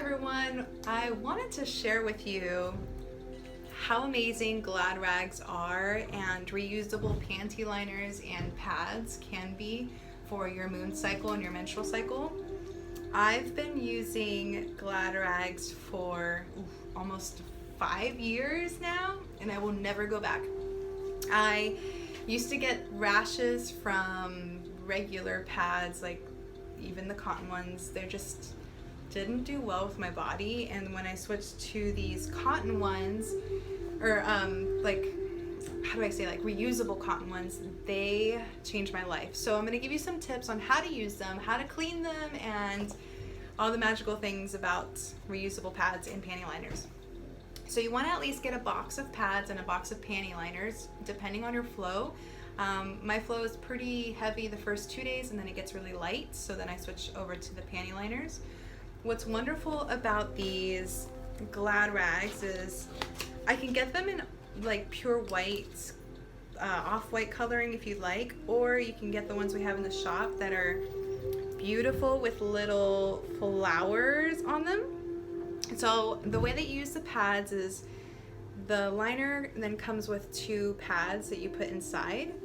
everyone. I wanted to share with you how amazing Glad rags are and reusable panty liners and pads can be for your moon cycle and your menstrual cycle. I've been using Glad rags for almost 5 years now, and I will never go back. I used to get rashes from regular pads, like even the cotton ones. They just didn't do well with my body, and when I switched to these cotton ones, or like, how do I say, like reusable cotton ones, they changed my life. So I'm going to give you some tips on how to use them, how to clean them, and all the magical things about reusable pads and panty liners. So you want to at least get a box of pads and a box of panty liners, depending on your flow. My flow is pretty heavy the first 2 days, and then it gets really light, so then I switch over to the panty liners. What's wonderful about these Glad rags is I can get them in like pure white, off-white coloring if you'd like, or you can get the ones we have in the shop that are beautiful with little flowers on them. So the way that you use the pads is the liner then comes with 2 pads that you put inside.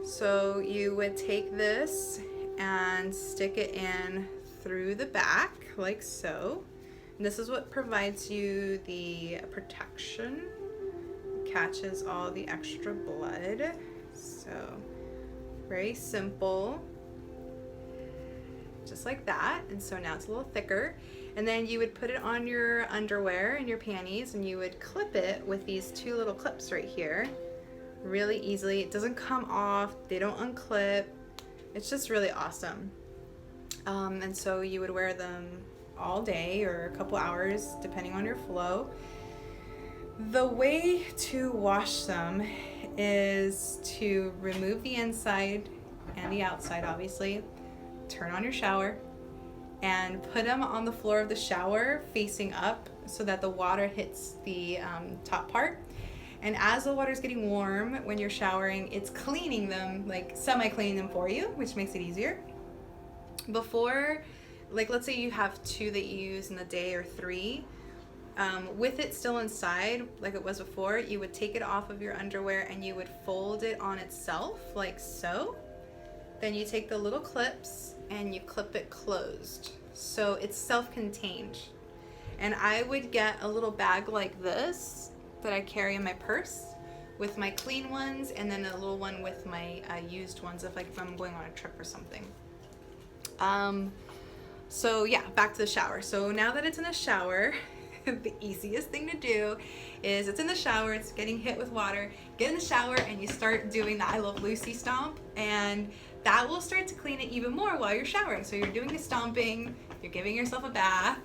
So you would take this and stick it in through the back like so. And this is what provides you the protection, catches all the extra blood. So very simple, just like that. And so now it's a little thicker. And then you would put it on your underwear and your panties, and you would clip it with these 2 little clips right here really easily. It doesn't come off, they don't unclip. It's just really awesome. And so you would wear them all day or a couple hours depending on your flow. The way to wash them is to remove the inside and the outside, obviously, turn on your shower, and put them on the floor of the shower facing up so that the water hits the top part. And as the water is getting warm when you're showering, it's cleaning them, like semi-cleaning them for you, which makes it easier. Before, like let's say you have 2 that you use in the day or 3, with it still inside like it was before, you would take it off of your underwear and you would fold it on itself like so. Then you take the little clips and you clip it closed, so it's self-contained. And I would get a little bag like this that I carry in my purse with my clean ones, and then a little one with my used ones if I'm going on a trip or something. So yeah, back to the shower. So now that it's in the shower, the easiest thing to do is, it's in the shower, it's getting hit with water, get in the shower and you start doing the I Love Lucy stomp, and that will start to clean it even more while you're showering. So you're doing the stomping, you're giving yourself a bath,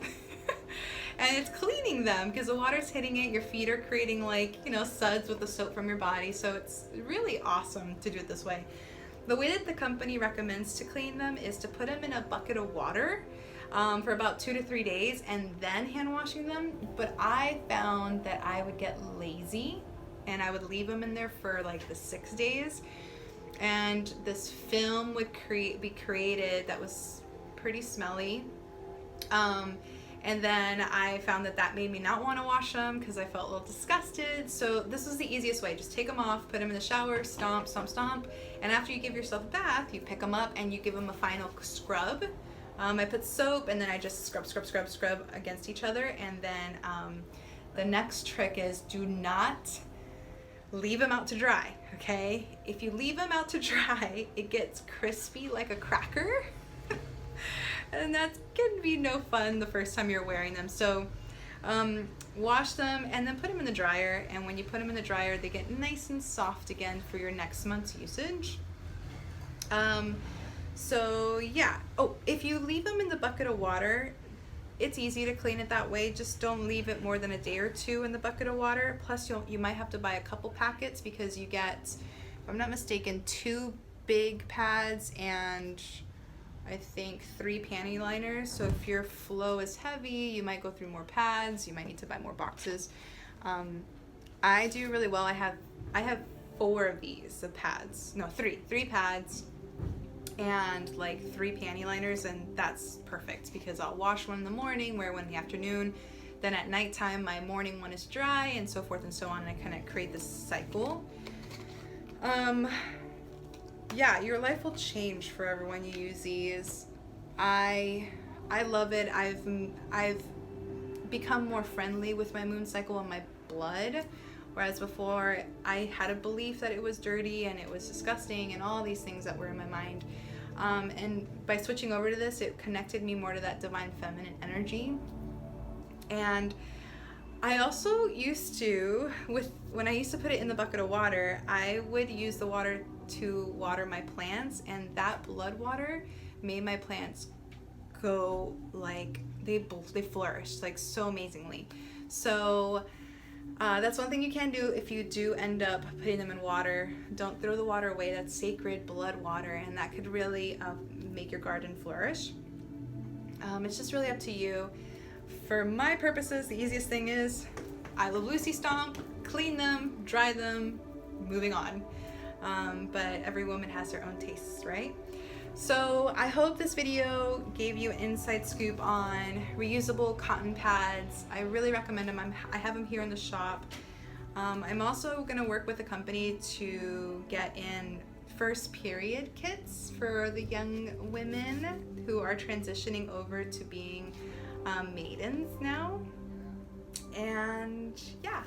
and it's cleaning them because the water's hitting it. Your feet are creating suds with the soap from your body. So it's really awesome to do it this way. The way that the company recommends to clean them is to put them in a bucket of water for about 2 to 3 days and then hand washing them. But I found that I would get lazy and I would leave them in there for like the 6 days. And this film would be created that was pretty smelly. And then I found that made me not want to wash them because I felt a little disgusted. So this was the easiest way. Just take them off, put them in the shower, stomp, stomp, stomp. And after you give yourself a bath, you pick them up and you give them a final scrub. I put soap and then I just scrub against each other. And then the next trick is, do not leave them out to dry, okay? If you leave them out to dry, it gets crispy like a cracker. And that can be no fun the first time you're wearing them. So wash them and then put them in the dryer. And when you put them in the dryer, they get nice and soft again for your next month's usage. So yeah. Oh, if you leave them in the bucket of water, it's easy to clean it that way. Just don't leave it more than a day or 2 in the bucket of water. Plus you might have to buy a couple packets because you get, if I'm not mistaken, 2 big pads and I think 3 panty liners. So if your flow is heavy, you might go through more pads. You might need to buy more boxes. I do really well. I have 4 of these, the pads. No, 3 pads. and like 3 panty liners, and that's perfect because I'll wash one in the morning, wear one in the afternoon, then at nighttime my morning one is dry, and so forth and so on, and I kind of create this cycle. Yeah, your life will change forever when you use these. I love it. I've become more friendly with my moon cycle and my blood, whereas before I had a belief that it was dirty and it was disgusting and all these things that were in my mind. And by switching over to this, it connected me more to that divine feminine energy. And I also used to, when I used to put it in the bucket of water, I would use the water to water my plants, and that blood water made my plants go like, they flourished like so amazingly. So that's one thing you can do if you do end up putting them in water. Don't throw the water away. That's sacred blood water, and that could really make your garden flourish. It's just really up to you. For my purposes, the easiest thing is I love Lucy Stomp, clean them, dry them, moving on. But every woman has their own tastes, right? So I hope this video gave you an inside scoop on reusable cotton pads. I really recommend them. I have them here in the shop. I'm also going to work with a company to get in first period kits for the young women who are transitioning over to being maidens now. And yeah,